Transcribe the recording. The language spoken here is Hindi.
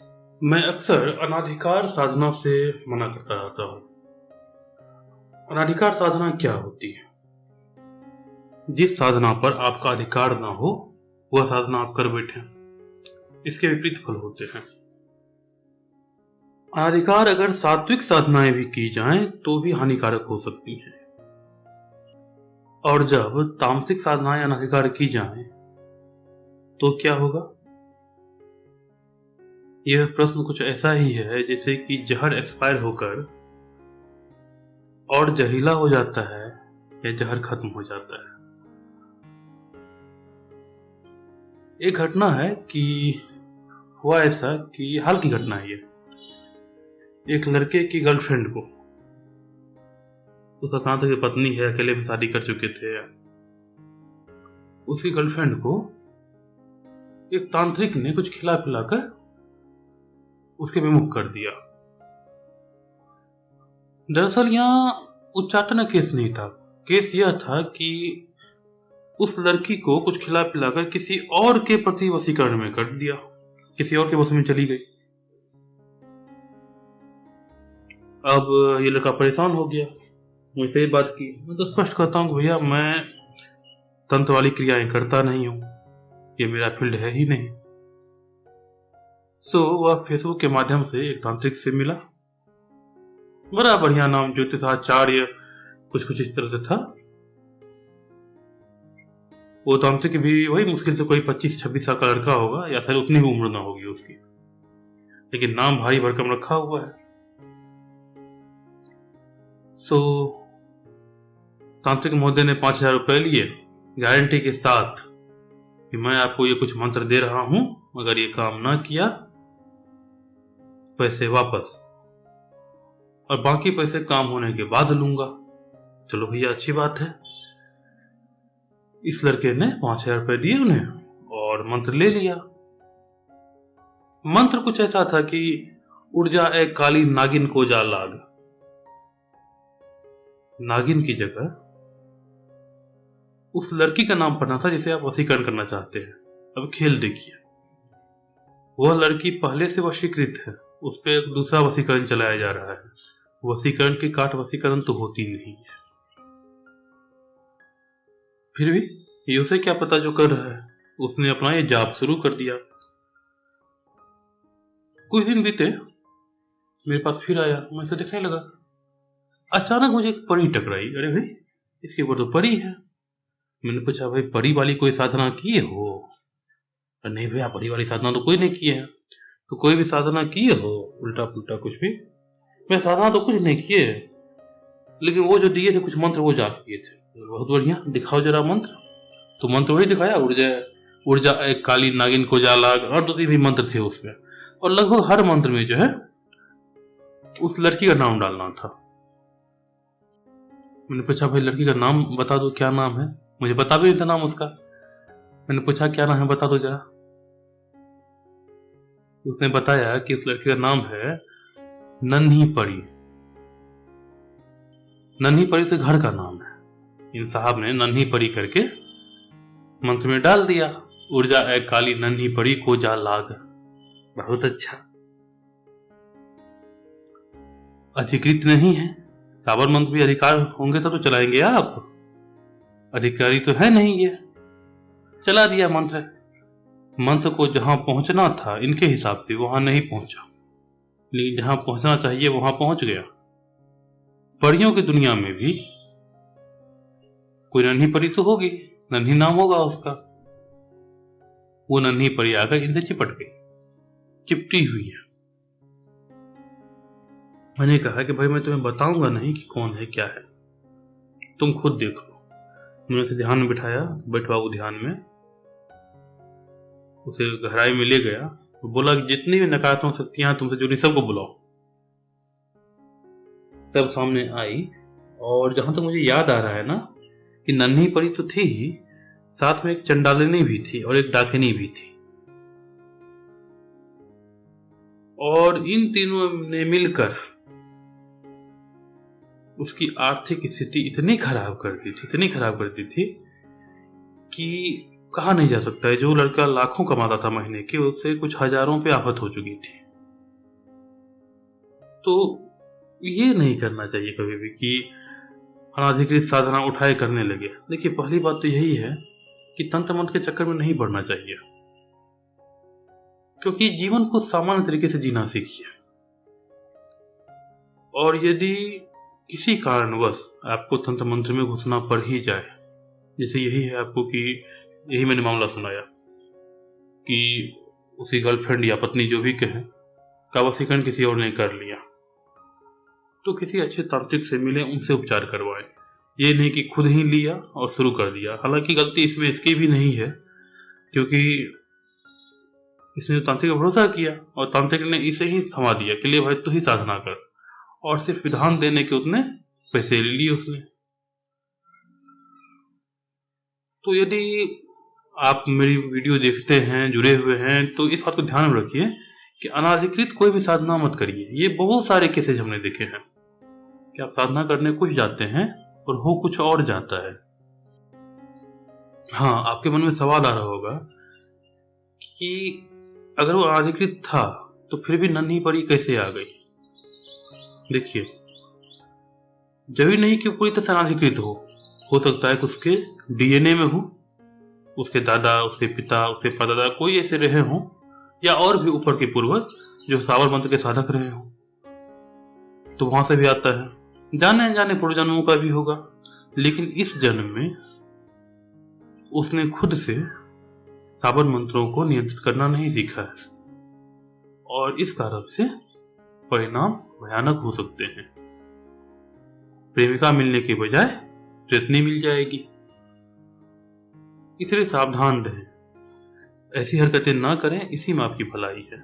मैं अक्सर अनाधिकार साधना से मना करता रहता हूँ। अनाधिकार साधना क्या होती है? जिस साधना पर आपका अधिकार ना हो, वह साधना आप कर बैठे, इसके विपरीत फल होते हैं। अनाधिकार अगर सात्विक साधनाएं भी की जाएं तो भी हानिकारक हो सकती हैं, और जब तामसिक साधनाएं अनाधिकार की जाएं तो क्या होगा? यह प्रश्न कुछ ऐसा ही है जैसे कि जहर एक्सपायर होकर और जहरीला हो जाता है या जहर खत्म हो जाता है। एक घटना है कि हुआ ऐसा कि हाल की घटना है ये। एक लड़के की गर्लफ्रेंड को, उसका कहां तक की पत्नी है, अकेले भी शादी कर चुके थे, उसकी गर्लफ्रेंड को एक तांत्रिक ने कुछ खिला पिलाकर उसके विमुख कर दिया। दरअसल यहाँ उच्चाटन केस नहीं था। केस यह था कि उस लड़की को कुछ खिला पिलाकर किसी और के प्रति वशीकरण में कर दिया, किसी और के वश में चली गई। अब ये लड़का परेशान हो गया, मुझसे बात की। मैं तो स्पष्ट करता हूँ कि भैया मैं तंत्र वाली क्रियाएं करता नहीं हूँ, ये मेरा फील्ड है ही नहीं। सो वह फेसबुक के माध्यम से एक तांत्रिक से मिला। बड़ा बढ़िया नाम, ज्योतिषाचार्य कुछ इस तरह से था। वो तांत्रिक भी वही मुश्किल से कोई 25-26 साल का लड़का होगा, या फिर उतनी भी उम्र ना होगी उसकी, लेकिन नाम भारी भरकम रखा हुआ है। सो तांत्रिक महोदय ने 5,000 रुपए लिए, गारंटी के साथ कि मैं आपको ये कुछ मंत्र दे रहा हूं, अगर ये काम ना किया पैसे वापस, और बाकी पैसे काम होने के बाद लूंगा। चलो भैया, अच्छी बात है। इस लड़के ने 5,000 रुपए दिए उन्हें और मंत्र ले लिया। मंत्र कुछ ऐसा था कि उड़ जा ए काली नागिन को जा लाग। नागिन की जगह उस लड़की का नाम पढ़ना था जिसे आप वशीकरण करना चाहते हैं। अब खेल देखिए, वह लड़की पहले से वशीकृत है, उस पर दूसरा वशीकरण चलाया जा रहा है। वशीकरण की काट वशीकरण तो होती नहीं है। फिर भी ये उसे क्या पता जो कर रहा है, उसने अपना ये जाप शुरू कर दिया। कुछ दिन बीते, मेरे पास फिर आया, मैं इसे देखने लगा। अचानक मुझे एक परी टकराई। अरे भाई, इसके ऊपर तो परी है। मैंने पूछा, भाई परी वाली कोई साधना किए हो? नहीं भैया, परी वाली साधना तो कोई नहीं की है। तो कोई भी साधना किए हो? उल्टा पुल्टा कुछ भी। मैं साधना तो कुछ नहीं किए, लेकिन वो जो दिए थे कुछ मंत्र वो जाप किए थे। बहुत बढ़िया, दिखाओ जरा मंत्र। तो मंत्र वही दिखाया, उड़ जा एक काली नागिन को जा लाग, और 2-3 भी मंत्र थे उसमें। और लगभग हर मंत्र में जो है उस लड़की का नाम डालना था। मैंने पूछा, भाई लड़की का नाम बता दो, क्या नाम है? मुझे पता भी नहीं था नाम उसका। मैंने पूछा, क्या नाम है, बता दो जरा। उसने बताया कि उस लड़की का नाम है नन्ही परी। नन्ही परी से घर का नाम है। इन साहब ने नन्ही परी करके मंत्र में डाल दिया, उड़ जा ए काली नन्ही परी को जा लाग। बहुत अच्छा। अधिकृत नहीं है, साबर मंत्र भी अधिकार होंगे तब तो चलाएंगे आप। अधिकारी तो है नहीं ये, चला दिया मंत्र। मंत्र को जहां पहुंचना था इनके हिसाब से वहां नहीं पहुंचा, लेकिन जहां पहुंचना चाहिए वहां पहुंच गया। परियों की दुनिया में भी कोई नन्ही परी तो होगी, नन्ही नाम होगा उसका। वो नन्ही परी आकर इनसे चिपट गई, चिपटी हुई है। मैंने कहा कि भाई मैं तुम्हें बताऊंगा नहीं कि कौन है क्या है, तुम खुद देख लो। मैंने उसे ध्यान में बिठाया, बैठवाऊ ध्यान में, उसे गहराई में ले गया। वो बोला कि जितनी भी नकारात्मक शक्तियां तुमसे जुड़ी सबको बुलाओ। सब सामने आई, और जहां तक मुझे याद आ रहा है ना, कि नन्ही परी तो थी ही, साथ में एक चंडालिनी भी थी और एक डाकिनी भी थी। और इन तीनों ने मिलकर उसकी आर्थिक स्थिति इतनी खराब कर दी थी, इतनी खराब कर दी थी कि कहा नहीं जा सकता है। जो लड़का लाखों कमाता था महीने के, उससे कुछ हजारों पे आफत हो चुकी थी। तो ये नहीं करना चाहिए कभी भी कि अनाधिकृत साधना उठाए करने लगे। देखिए, पहली बात तो यही है कि तंत्र मंत्र के चक्कर में नहीं पड़ना चाहिए, क्योंकि जीवन को सामान्य तरीके से जीना सीखिए। और यदि किसी कारणवश आपको तंत्र मंत्र में घुसना पड़ ही जाए, जैसे यही है आपको कि यही मैंने मामला सुनाया कि उसी गर्लफ्रेंड या पत्नी जो भी कहें का वशीकरण किसी और ने कर लिया, तो किसी अच्छे तांत्रिक से मिले, उनसे उपचार करवाएं। ये नहीं कि खुद ही लिया और शुरू कर दिया। हालांकि गलती इसमें इसकी भी नहीं है, क्योंकि इसने तांत्रिक पर भरोसा किया और तांत्रिक ने इसे ही थमा दिया कि ले भाई तू ही साधना कर, और सिर्फ विधान देने के उतने पैसे ले लिए उसने। तो यदि आप मेरी वीडियो देखते हैं, जुड़े हुए हैं, तो इस बात को ध्यान में रखिए कि अनाधिकृत कोई भी साधना मत करिए। ये बहुत सारे केसेज हमने देखे हैं कि आप साधना करने कुछ जाते हैं और हो कुछ और जाता है। हाँ, आपके मन में सवाल आ रहा होगा कि अगर वो अनाधिकृत था तो फिर भी नन्ही परी कैसे आ गई। देखिए, जरूरी नहीं कि पूरी तरह से अनाधिकृत हो सकता है कि उसके डीएनए में हो, उसके दादा, उसके पिता, उसके परदादा कोई ऐसे रहे हों, या और भी ऊपर के पूर्वज जो सावर मंत्र के साधक रहे हों, तो वहां से भी आता है। जाने जाने पूर्व जन्मों का भी होगा, लेकिन इस जन्म में उसने खुद से सावर मंत्रों को नियंत्रित करना नहीं सीखा है, और इस कारण से परिणाम भयानक हो सकते हैं। प्रेमिका मिलने के बजाय प्रेतनी मिल जाएगी। इसलिए सावधान रहें, ऐसी हरकतें ना करें, इसी में आपकी भलाई है।